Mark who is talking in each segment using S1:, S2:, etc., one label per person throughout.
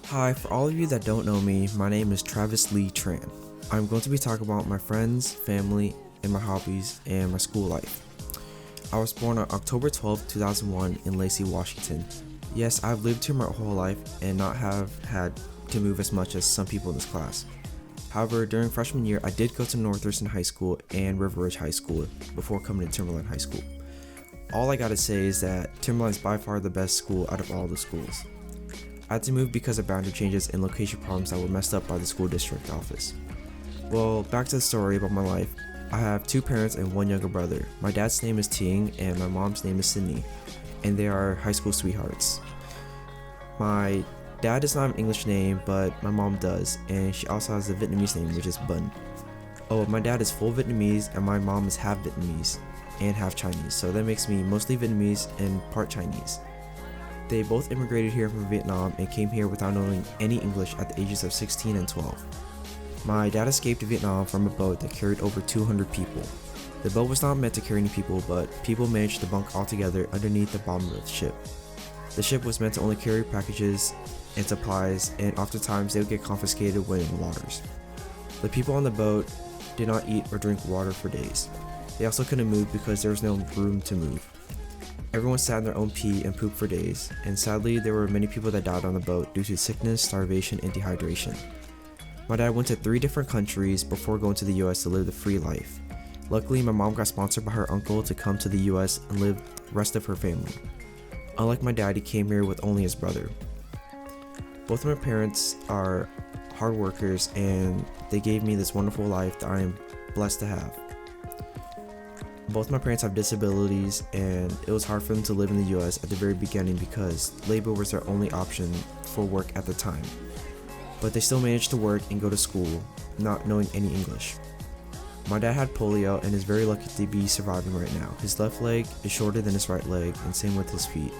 S1: Hi, for all of you that don't know me, my name is Travis Lee Tran. I'm going to be talking about my friends, family, and my hobbies, and my school life. I was born on October 12, 2001 in Lacey, Washington. Yes, I've lived here my whole life and not have had to move as much as some people in this class. However, during freshman year, I did go to Northeastern High School and River Ridge High School before coming to Timberline High School. All I gotta say is that Timberline is by far the best school out of all the schools. I had to move because of boundary changes and location problems that were messed up by the school district office. Well, back to the story about my life. I have two parents and one younger brother. My dad's name is Ting and my mom's name is Sydney, and they are high school sweethearts. My dad does not have an English name, but my mom does, and she also has a Vietnamese name, which is Bun. Oh, my dad is full Vietnamese and my mom is half Vietnamese and half Chinese, so that makes me mostly Vietnamese and part Chinese. They both immigrated here from Vietnam and came here without knowing any English at the ages of 16 and 12. My dad escaped Vietnam from a boat that carried over 200 people. The boat was not meant to carry any people, but people managed to bunk all together underneath the bottom of the ship. The ship was meant to only carry packages and supplies, and oftentimes they would get confiscated when in the waters. The people on the boat did not eat or drink water for days. They also couldn't move because there was no room to move. Everyone sat in their own pee and poop for days, and sadly there were many people that died on the boat due to sickness, starvation, and dehydration. My dad went to 3 different countries before going to the US to live the free life. Luckily, my mom got sponsored by her uncle to come to the US and live the rest of her family. Unlike my dad, he came here with only his brother. Both of my parents are hard workers and they gave me this wonderful life that I am blessed to have. Both my parents have disabilities and it was hard for them to live in the US at the very beginning because labor was their only option for work at the time. But they still managed to work and go to school, not knowing any English. My dad had polio and is very lucky to be surviving right now. His left leg is shorter than his right leg, and same with his feet.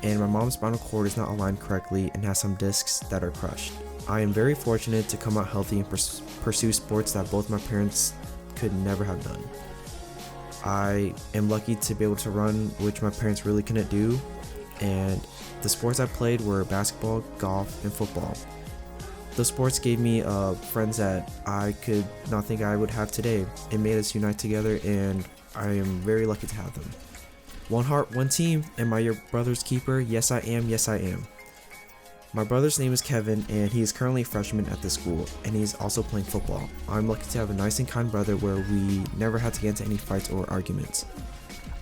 S1: And my mom's spinal cord is not aligned correctly and has some discs that are crushed. I am very fortunate to come out healthy and pursue sports that both my parents could never have done. I am lucky to be able to run, which my parents really couldn't do, and the sports I played were basketball, golf, and football. Those sports gave me friends that I could not think I would have today. It made us unite together, and I am very lucky to have them. One heart, one team. Am I your brother's keeper? Yes, I am. Yes, I am. My brother's name is Kevin, and he is currently a freshman at the school, and he's also playing football. I'm lucky to have a nice and kind brother where we never had to get into any fights or arguments.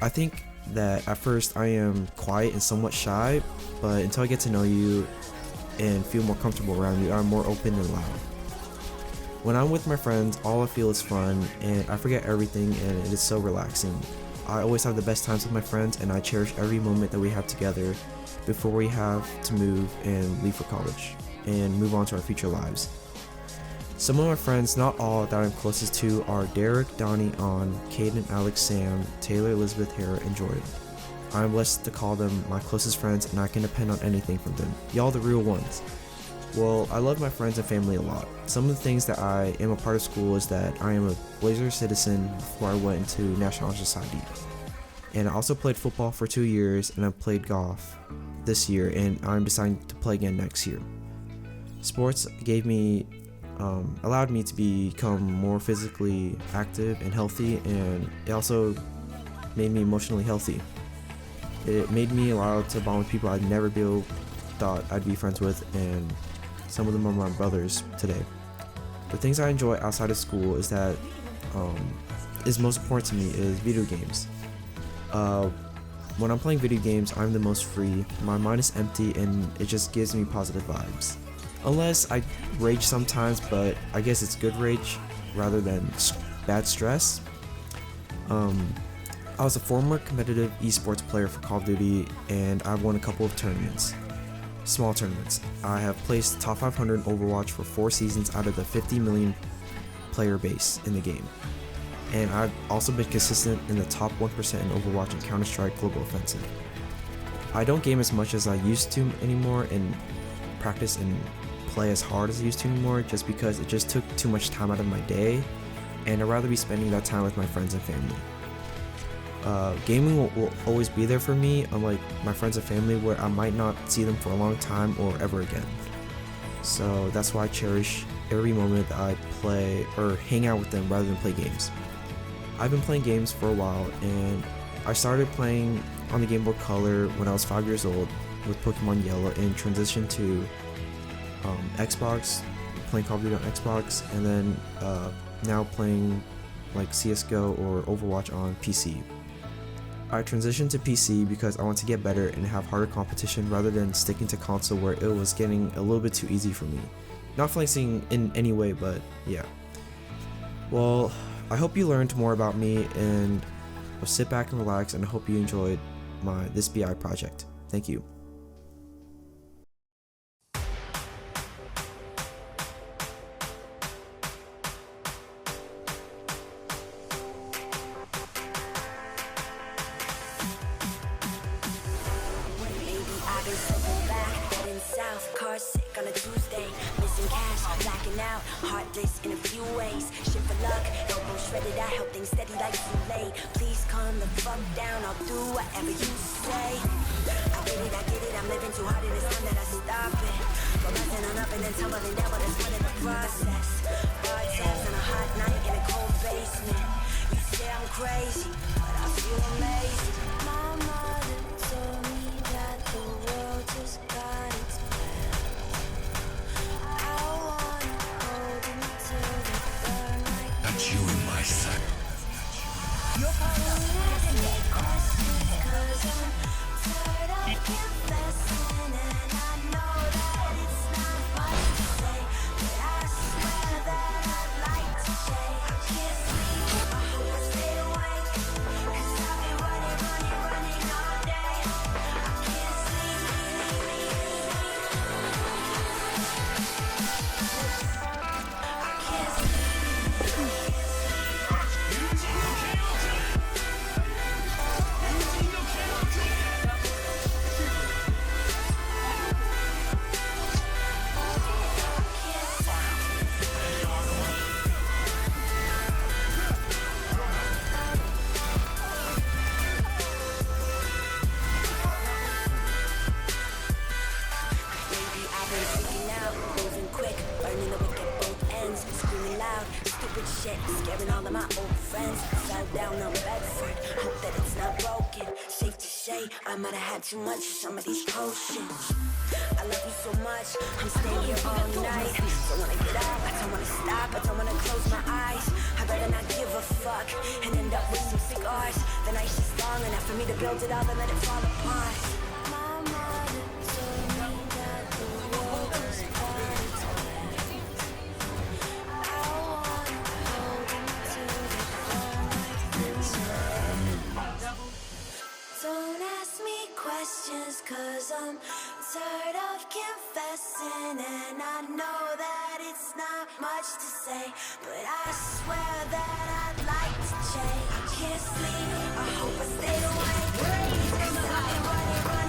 S1: I think that at first I am quiet and somewhat shy, but until I get to know you and feel more comfortable around you, I'm more open and loud. When I'm with my friends, all I feel is fun, and I forget everything, and it is so relaxing. I always have the best times with my friends, and I cherish every moment that we have together before we have to move and leave for college and move on to our future lives. Some of my friends, not all, that I'm closest to are Derek, Donnie, An, Caden, Alex, Sam, Taylor, Elizabeth, Hera, and Jordan. I'm blessed to call them my closest friends, and I can depend on anything from them. Y'all the real ones. Well, I love my friends and family a lot. Some of the things that I am a part of school is that I am a Blazer citizen before I went into National Honor Society. And I also played football for 2 years, and I played golf this year, and I'm deciding to play again next year. Sports allowed me to become more physically active and healthy, and it also made me emotionally healthy. It made me allowed to bond with people I'd never thought I'd be friends with, and some of them are my brothers today. The things I enjoy outside of school is that is most important to me is video games. When I'm playing video games, I'm the most free. My mind is empty and it just gives me positive vibes. Unless I rage sometimes, but I guess it's good rage rather than bad stress. I was a former competitive esports player for Call of Duty, and I've won a couple of tournaments. Small tournaments. I have placed top 500 in Overwatch for 4 seasons out of the 50 million player base in the game. And I've also been consistent in the top 1% in Overwatch and Counter-Strike Global Offensive. I don't game as much as I used to anymore and practice and play as hard as I used to anymore just because it just took too much time out of my day, and I'd rather be spending that time with my friends and family. Gaming will always be there for me, unlike my friends and family where I might not see them for a long time or ever again. so that's why I cherish every moment that I play or hang out with them rather than play games. I've been playing games for a while, and I started playing on the Game Boy Color when I was 5 years old with Pokemon Yellow, and transitioned to Xbox, playing Call of Duty on Xbox, and then now playing like CSGO or Overwatch on PC. I transitioned to PC because I want to get better and have harder competition rather than sticking to console where it was getting a little bit too easy for me. Not flexing in any way, but yeah. Well, I hope you learned more about me, and I'll sit back and relax, and I hope you enjoyed this BI project. Thank you.
S2: On a Tuesday, missing cash, blacking out, heartless in a few ways. Shit for luck, elbow shredded, I help things steady like K.Flay. Please calm the fuck down, I'll do whatever you say. I get it, I'm living too hard and it's time that I stop it. But rising on up and then tumbling down, but it's part of the process. Bar tabs on a hot night in a cold basement. You say I'm crazy, but I feel amazing. My mother told me that the world just got its
S3: you in my sight.
S2: You're probably asking me questions, 'cause I'm tired of confessing, and I know that it's not much to say, but I swear that I'd like to say I can't sleep. I hope I stay awake, 'cause I've been running all day. I can't sleep. I can't sleep. Shit, scaring all of my old friends. Fell down on Bedford, hope that it's not broken. Safe to say, I might have had too much of some of these potions. I love you so much, I'm staying here all night. Don't wanna get up, I don't wanna stop, I don't wanna close my eyes. I'd rather not give a fuck and end up with some scars. The night's just long enough for me to build it all and let it fall apart. My mother told me that the world was fine. Don't ask me questions, 'cause I'm tired of confessing, and I know that it's not much to say, but I swear that I'd like to change. I can't sleep, I hope I stay awake, 'cause I've been running